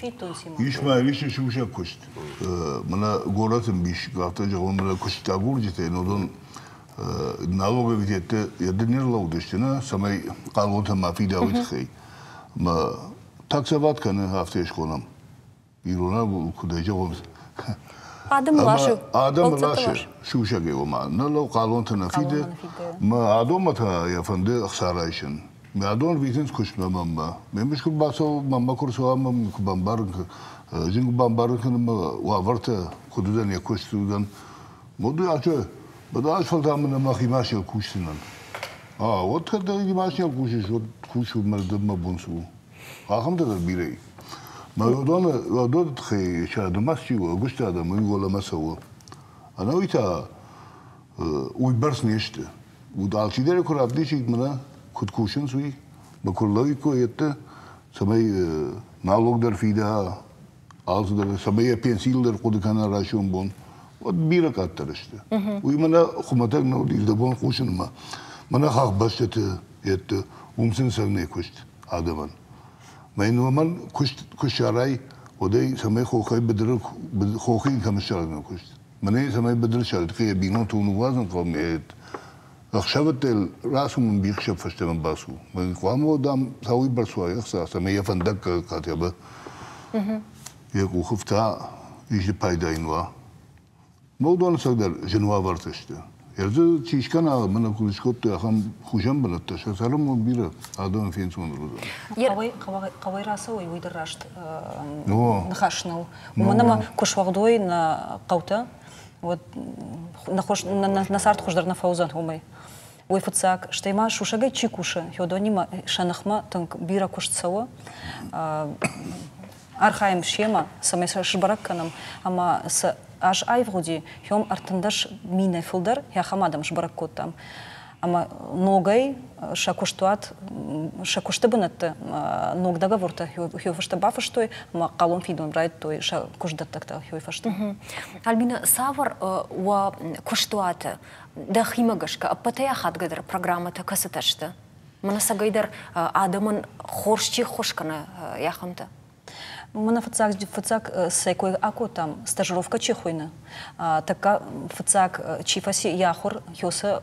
Ишмаилиш шуша кушт. Мана горатым биш гafta жагон мана кушта гуржите, нодон налоговый те яднерлау дыштина, самай қалота мафида уйхей. Ма таксават каны хафта школам. Ирона куда жагон. Адам лашу. Адам лашу. Шуша геома. Налог қалонта нафиде. Ма адомата яфанде ахсарайшин. Ма адон витенс кушма мамма. Мемиш кул басо мамма курсо мамма бамбар. Жинг бамбар каны ваварта кудудан якуштудан. Моду ачо. Бада асфальтамна махимашил куштинан. Вот когда имашил кушиш, вот кушу мардма бунсу. Ахамда бирей. Мадон тхе шадмасчиу гуштада мыгола масаво. Она уйта уйбарс неште. Удалчидер курабдишик мана куткушин суи. Бакурлавико етте самай налогдар фида алздар самай пенсилдар кудыкана рашон бон. Вот бира каттарышты. Уй мана хуматак на удилда бон кушин ма. Мана хак басчете етте умсин сагне кушт адаман. Майнуман кушарай одай самай хохай бедр хохай камшарна кушт. Мане самай бедр шарт кия бинон туну вазан комет. Ахшавател расум бихшап фаштеман басу. Ман квамо дам сауи барсуа яхса самай яфандак катяба. Я кухфта ижи пайдайнва. Молдон сагдар женва вартышты. Ерзі чишкана мана кулишкотты ахам хужам банатта. Шасарым бира адам фенсон рузан. Қавай расы ой уйдыр рашт нахашнал. Уманама кушвагдой на қаута. Вот на сарт хуждар на фаузан хумай. Ой фуцак штайма шушагай чикуша. Хёдонима шанахма танк бира кушцао. Архаим шема самай шбаракканам ама с аж айвгуди хём артындаш минай филдар я хамадам шбараккотам ама ногай шакуштуат шакуштабынатты ногдага ворта хёфашта бафаштой ма қалон фидон райт той шакуштаттакта хёфашта. Альбина савар ва куштуаты да химагашка апатая хатгадыр программата касаташты. Мана сагайдар адамын хоршчи хошкана яхамта. Мана фацак сайкой ако там стажировка чехойна. Така фацак чифаси яхор хёса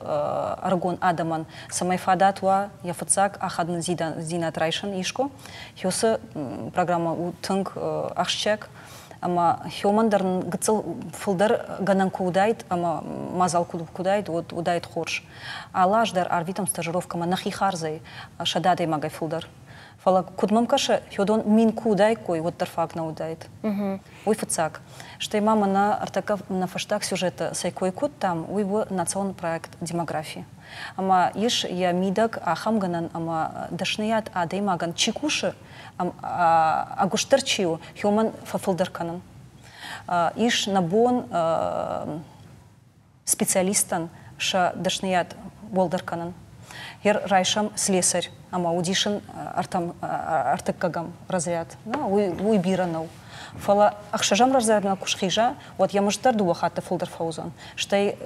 аргон адаман самай фадатва я фацак ахадн зина трайшан ишко хёса программа у тынг ахшчак ама хёмандар гыцыл фылдар ганан кудайт ама мазал кудайт вот удайт хорш. Алаждар арвитам стажировка нахи харзай шададай магай фылдар. Фала кудмам каша хёдон мин кудай кой вот тарфак на удайт. Уй фацак. Что и мама на артака на фаштак сюжета сайкой куд там уй был национальный проект демографии. Ама иш я мидак ахамганан ама дашният адаймаган чикуши агуштарчиу хёман фафылдарканан. Иш набон специалистан ша дашният волдарканан. Ер райшам слесарь, ама удишен артыккагам разряд. Уй биранау. Фала ахшажам разрядна кушхижа, вот я мыштар дуа хатта фулдар фаузан. Штай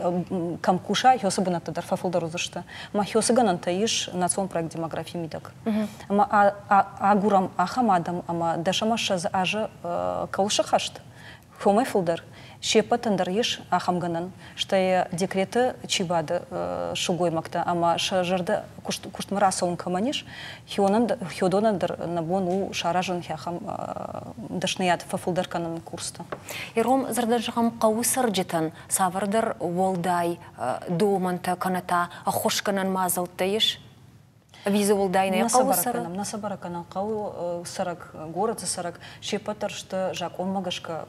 кам куша хёса быната дар фулдар узышта. Ма хёса ганан таиш национальный проект демографии мидак. Ама агурам ахамадам, ама дашамаша за ажа калыша хашт. Хомай фулдар. Шепатындар еш ахамганан, что декреты чибады шугоймакта, ама шажырды куштмарасовын каманиш, хиодонандар набон у шаражын хяхам дашният фафулдарканан курста. Иром зардаджагам каусар житан, савардар волдай доманта каната, ахошканан мазалтаиш. Виза волдайная каусара. Насабараканан кау сарак город сарак шепатар что жак он магашка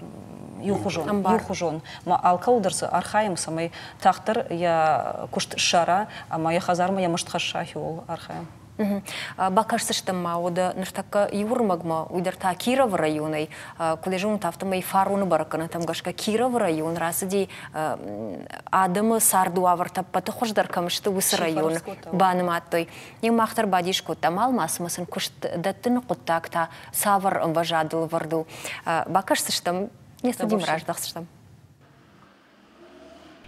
юхужон. Ма алкалдарсы архаим самый тахтар я кушт шара, а моя хазарма я может хашахи ол архаим. Бакашсы что мауда ныртака юрмагма уйдарта Киров районой, куда же он тавтамай фаруны баракана там гашка Киров район расыди адамы сарду аварта патахождар камышты выс район баныматтой. Не махтар бадишко там алмасмасын кушт даттыны куттакта савар важадыл варду. Бакашсы что не судим раждахсы что.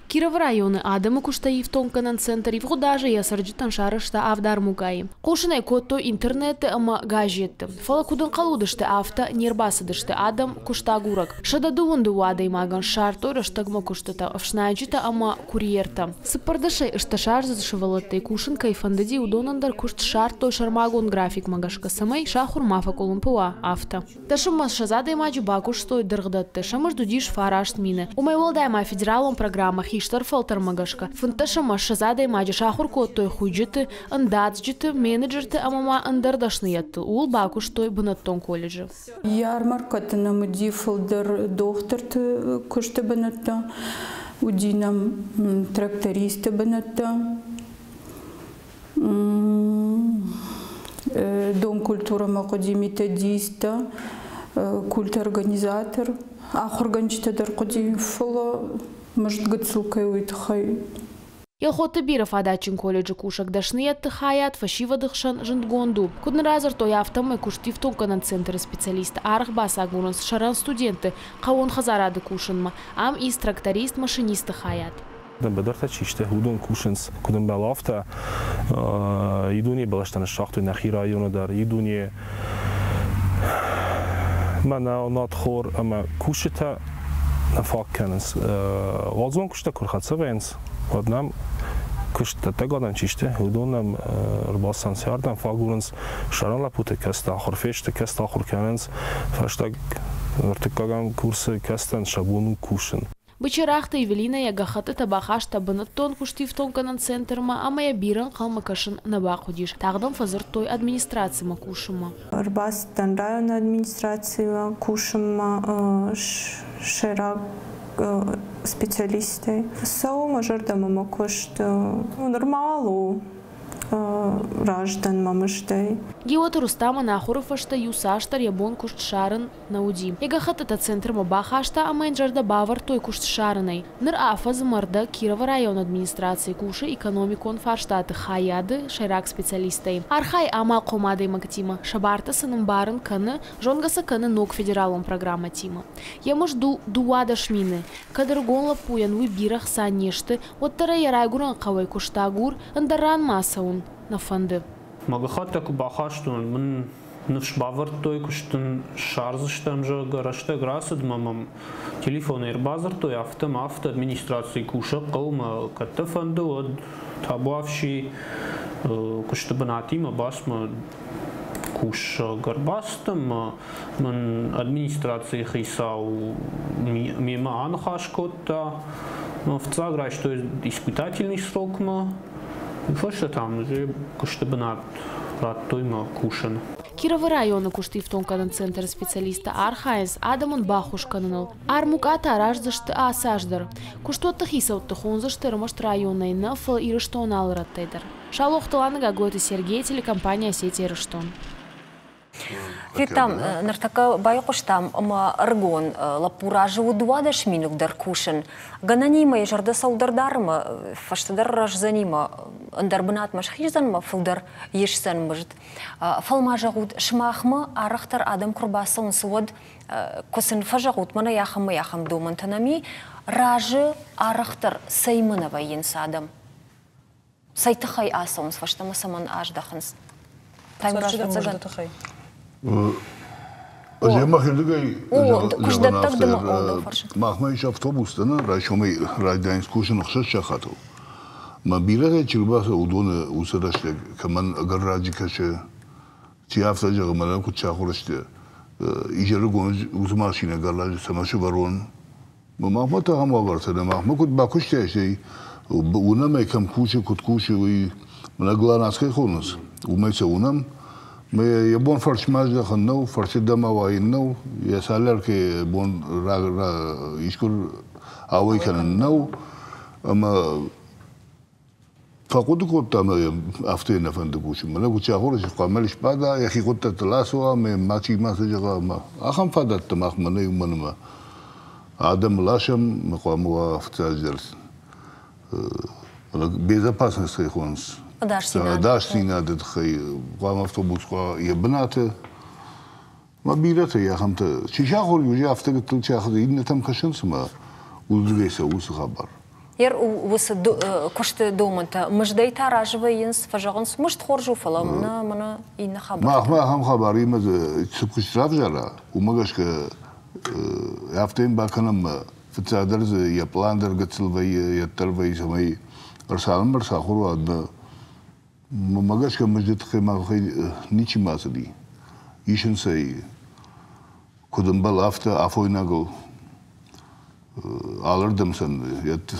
Киров районы адамы куштаив тонканан центр Ивгудажа ясарджитан шарышта авдар мугай. Кошынай котто интернеты ама газеты. Фала кудын қалудышты авто нербасыдышты адам куштагурак. Шададуынды уадай маган шарто раштагма куштата авшнайджита ама курьерта. Сыпардашай ышташар зашывалаттай кушын кайфандыди удонандар кушт шарто шармагон график магашка самай шахур мафа колумпуа авто. Ташымас шазадай маджу бакуш стой дыргдатты. Шамаш дудиш фарашт мины. Умай волдайма федералом программах Штарфалтер магашка. Фунташа машазадай маджи шахур коттой хуйджиты, андадджиты, менеджерты амама андардашнияты. Ул бакуш той бынаттон колледжи. Ярмаркаты нам дифалдер докторты кушты бынатта. Удинам трактористы бынатта. Дом культура макоди методиста, культорганизатор. Ахорганчитадар коди фала. Может, гацулкой уйтхай. Елхоты биров адачин колледжи кушак дашният хаят фашива дыхшан жындгонду. Куднразар той автомы куштив тонканан центр специалист арх басагунас шаран студенты каон хазарады кушанма. Ам из тракторист машинисты хаят. Бадарта чиште худон кушанс куден балафта идуни балаштан шахту нахи району дар идуни мана надхор ама кушета نفاق کننس وازون کشته کرخاتسه وینس ودنم کشته تگادن چیشته هدونم رباسان سیاردن فاگورنس شران لپوته کست آخر فیشته کست آخر کننس فرشته ارتکاگان کورس کستن شبونو کوشن Бычарахта Евелина ягахаты табахашта бынаттон куштив тонканан центрма, ама я биран қалмакашын набахудиш. Тағдам фазыр той администрация кушыма. Арбастан район администрация кушыма шерак специалисты. Сау мажордама макошт нормалу. Раждан мамыштай. Геоты Рустама Нахуровашта юсаштар ябон кушт шарын науди. Ягахатата центрма бахашта, а менджарда бавар той кушт шарынай. Ныр афаз марда Кирова район администрации куши экономикон фарштаты хаяды шайрак специалистай. Архай ама комадай магтима. Шабарта сыным барын каны, жонгаса каны ног федералом программа тима. Ямыш дуада шмины. Кадыр гонла пуян выбирах санешты, оттара ярайгуран кавай куштагур, андаран масаун. На фонды. Магахата кубахаштун, мен наш бавартой куштун шарзыштам же гарашта грасад мамам телефон базартой авто администрации куша калма катта фонды од табавши куштабанатима басма куша гарбастам мен администрации хисау мимо анхашкота но в цаграй что испытательный срок ма Фашта там же куштабанат ратойма кушан. Кирова района куштив тонканан центр специалиста Архайс Адамон Бахуш канал. Армуката раждашты асаждар. Куштуатта хисаутты хонзашты рымашт районной нафал и рыштон алыраттайдар. Шалохталаны гагойты Сергей, телекомпания сети рыштон. Фитам, нартака байқоштам, ама аргон, лапура живу дуадаш минук дар кушен. Гананима и жарда саудардарма, фаштадар ражзанима, андарбынат машхижзанма, фылдар ешсан мыжд. Фалма жагуд шмахма, арахтар адам курбасын суод, косын фажагуд, мана яхам думантанами, ражы арахтар саймынава енс адам. Сайтахай асаунс, фаштама саман аждахынс. Оже махирдыгай. Кушдаттагдымы олды фаршын. Махма иш автобустаны райшомай райдан скушын ұқсас шақату. Ма бирага чирбаса удоны усырашты каман гарражи каше чи автожа гамана куча хорашты. Ижары гонж уз машина гаражи самашы барон. Махма тагама барсады. Махма кут бакуште şey unam ekam kuşu kut kuşu и нагланаской хонус. Умайся унам. Мы я бон фаршмаж да ханнау фарши дама вайнау я салер ке бон ишкур авой каннау ама فقط كنت أفتينا فندقوش ملا كنت أقول شو قاملش بعد يا أخي كنت تلاسوا ما شيء ما سجى ما أخم فادت ما أخمني يومنا ما آدم لاشم مقاموا فتاجرس безопасность خونس داش سينا دخي قام أفتوبوس قا يبناته ما بيرته يا خمته شيء شاخور يجي أفتكر تلو شاخذ إنه تم خشنس ما ولدريسه وس خبر Ер وس كشت دومنت مش ديتا راجبة ينس فجعنس مش تخرجوا فلا منا إن خبر ما هم خبري ما سبكش رافجرا وما قاش ك يافتين باكنم في التعدرز يا بلاندر قتل في يتربي سمي أرسال مرسا خروات ما قاش كمجد خيمة خي نيشي ما سدي يشن سي كودن بال أفتا أفوي نقول alırdım sen yat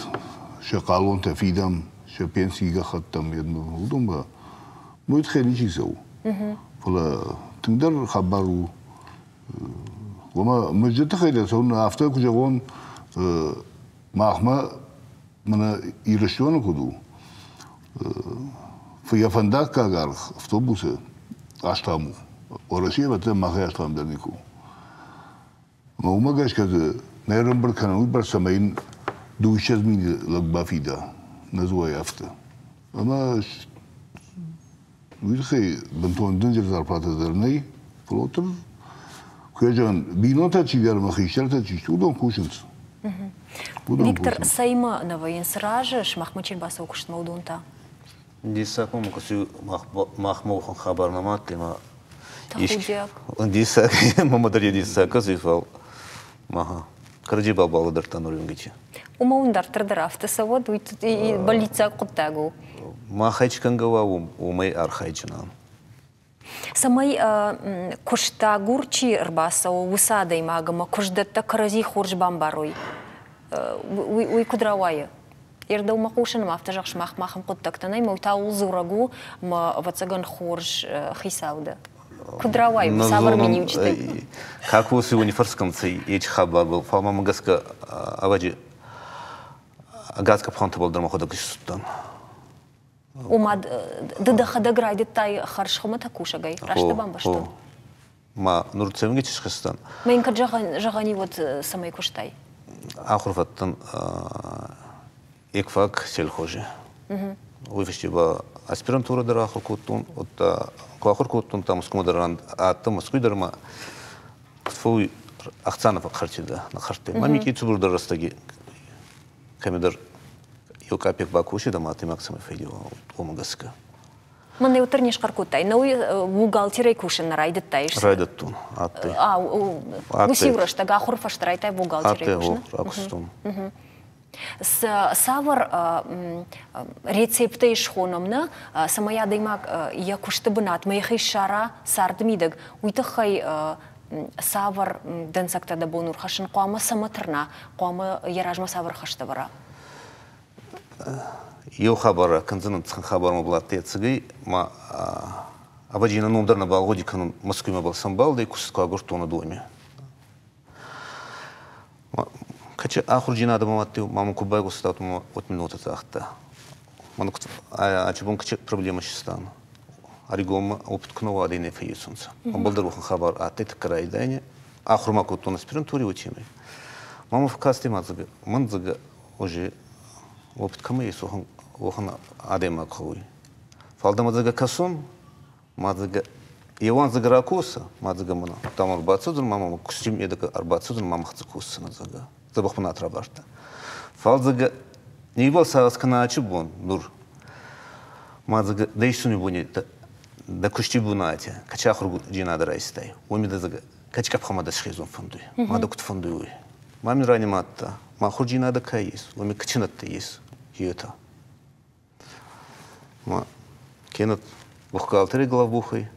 şakalon tefidam şapensiga khattam yadma udum ba muito khelici sou fala tindar khabaru وما مجد خير سون after kujagon mahma mana irishon kudu في فندق كاغار автобусы ashtamu orasiye bate mahya ashtam derniku ما وما قاش كذا نيرن بركانو برسمين دوشز مين لقبافيدا نزوا يافتا أما ويرخي بنتون دنجر زارباتا درني فلوتر كيجان بينوتا تشيجار مخيشر تشيش ودون كوشنس Виктор Сайма новоин сражеш махмачил басу кушт маудунта дисаком кусу махмухан хабарнамат тема тахудяк дисак мамадари дисак азифал маха Кырджи балбалы дыртан урюнгичи. Умаундар тырдырафты савод и больница куттагу. Махайчкангава умай архайчинан. Самай куштагурчи рбаса усадой магама куждатта карази хорж бамбаруй. Уй кудравая. Ерда умакушан мафтажах махмахам куттактанай маутау зурагу ма вацаган хорж хисауда. Кудравай, савар мини учты. Как вы сегодня фарсканцы эти хаба был, фалма магаска аваджи газка пханта был драма хода кишутан. Умад дадахада грайдет тай харшхома такуша гай, рашта бамба что? Ма нурцевнги чишхастан. Ма инка жагани вот самой куштай. Ахурфаттан экфак сельхожи. Уйфишти ба аспирантура дараху кутун, от квахур кутун там скумадаран, а там скуйдарма фуй ахцанов харчида на харте. Мамики цубур дарастаги камедар юкапик бакуши да маты максимум фейдио омагаска. Мане утрниш каркутай, но бухгалтерей кушен райдеттай. Райдеттун, атты. Усивраш тага хурфаштрайтай бухгалтерей кушен. Акустун. Савар рецепты ишхономна самая даймак я кушты бынат маяхай шара сардмидыг уйтахай савар дэнсакта да бонур хашын қуама саматырна қуама яражма савар хашты бара. Ел хабара канзанын цхан хабарма булатты цыгы ма абаджина номдарна балгоди канун Москвима балсам балды кусытка агуртуна доме. Кача ахурджина да маматты маму кубай густату от минуты тахта. Манук ачбон кача проблема шистан. Аригом опыт кнова адыне фейсунса. Он балдар бухан хабар атет крайдайне ахурма кутун аспирантури учимы. Маму в касте мазага манзага уже опыт камы сухан охан адема кхуй. Фалда мазага касун мазага Иван Загаракуса, Мадзагамана, там арбацудун, мама кустим едaka арбацудун, мама хацакуса назага. Забахмана трабашта. Фалзага не был сараскана ачубон, дур. Мадзага дейшуни буни да кусти бунати, качахру джина дарайстай. Уми да зага качкап хамада шхизон фондуй, мадокт фондуй. Мамин раниматта, ма хурджина да кайис, ломи качинатта есть, юта. Ма кенат бухгалтери главбухой,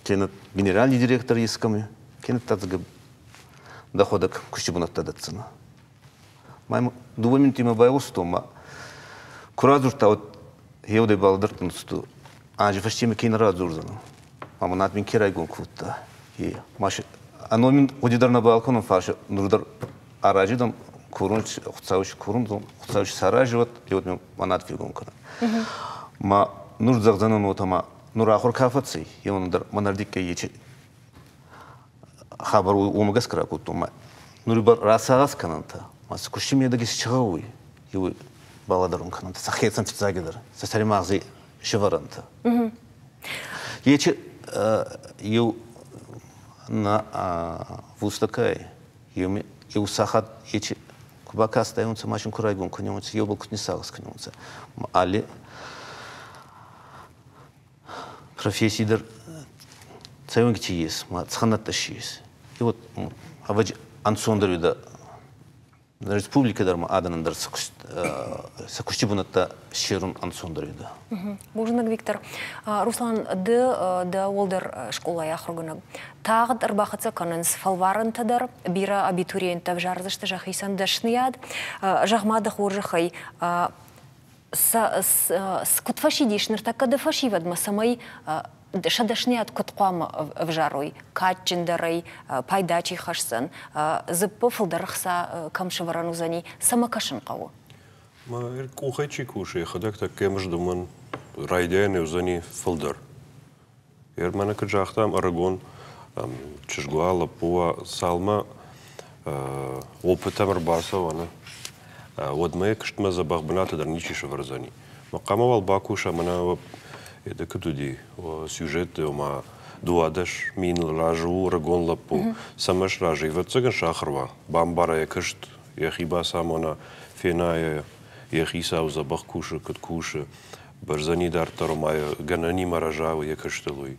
кенат генеральный директор исками, кенат тазгаб доходок кущибунатта датсына. Мам дувамин тима байгусту, ма куразурта вот еудай балдартынсту, анжи фаштиме кен разурзану. Мама надмин кирайгун кутта. И маш аномин одидар на балконом фарш нурдар аражидам курун хуцауш курун хуцауш сараживат и вот мен манат фигун кана. Ма нур загзанан отама нур ахур кафаци и он дар манардикке ечи хабар умагас кракуту ма нур бар расагас кананта мас кушим едагис чагауи и баладарун кананта сахетсан тицагидар сасаримагзи шеваранта. Ечи ю на вустакай юми ю сахат ечи кубака стоянца машин курайгун конёмца ёбал кутнисагас конёмца али профессиядер цайвангичи есть ма цханатташи есть и вот аваджи ансондырыда республикадар ма аданандар сакуштибунатта шерун ансондырыда. Бужнак Виктор, Руслан да олдер школа яхругунак. Тағыт ырбақытса канынс фалварынтадар, бира абитуриентов жарзышты жахисан дашнияд, жахмадық оржықай, скутфаши дишныр, такады фашивад масамай шадашнияд кутқам в жарой, катчиндарай, пайдачи хашсан, зыппы фылдарықса камшыварану зани самакашын қауы. Ма кухайчи кушай, хадак так кемж думан райдяйны узани фылдар. Мана каджахтам арагон чешгуала пуа салма опытам арбаса вана. Вот мы кштма забахбната дар ничи шаварзани. Мақамавал бакуша мана это катуди сюжет ма дуадаш мин ражу арагон лапу самаш ражи вацаган шахрва бамбара якшт яхиба самона феная яхиса забах куша кат куша барзани дар таромая ганани маражау якштелуй.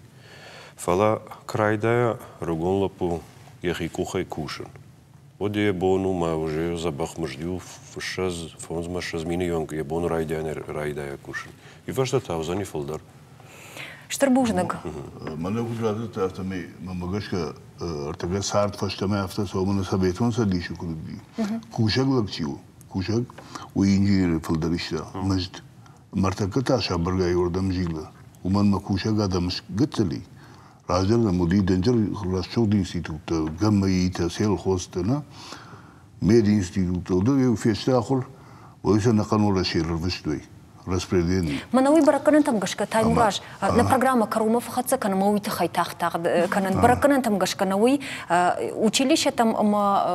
Фала крайдая арагон лапу яхи кухай кушан. Вот я бону ма уже забах маждю фшаз фонзма шазмини йонг я бону райдая кушан. И ваша таузани фолдар. Штарбужнак. Мана кудратı taraftamı mamagaşka artık saat faştama hafta sonuna sabitun sadişi kurudi. Kuşak lakçiu. Kuşak oyuncu fıldar işte. Majd martaka taşa barga yordam jigla. Uman ma kuşak adamız gıtsali. Razerna mudi danger rasçok instituta gamma yita sel hostana med instituta oldu ve fiyasta akıl oysa nakanora şehir vıştı. Манауи бараканан тамгашка таймураж на программа Карумов хатса кана мауита хайтах канан бараканан тамгашка науи училище там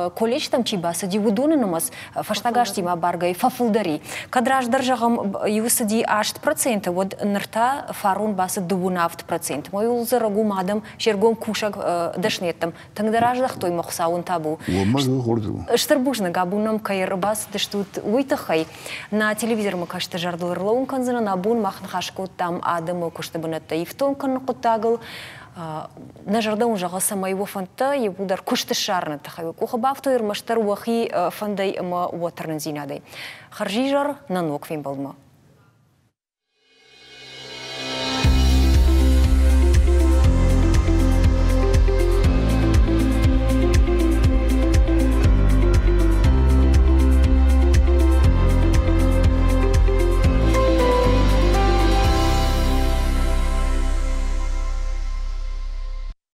колледж там чибаса дивудуны намаз фаштагашти ма баргай фафулдари кадраж даржагам юсади 8% вот нырта фарун басы дубунавт процент мой улзарагу мадам шергом кушак дашнеттам таңдараждах той мохсаун табу штарбужна габунам кайрбас дештут уитахай на телевизор макашта жарду Лоун канзана набун махн хашку там адаму куштабунатта ифтон кан кутагыл на жардан жага самай вофанта и будар кушты шарна тахай кухабавто ирмаштар вахи фандай ма уатернзинадай харжижар на ноквин балма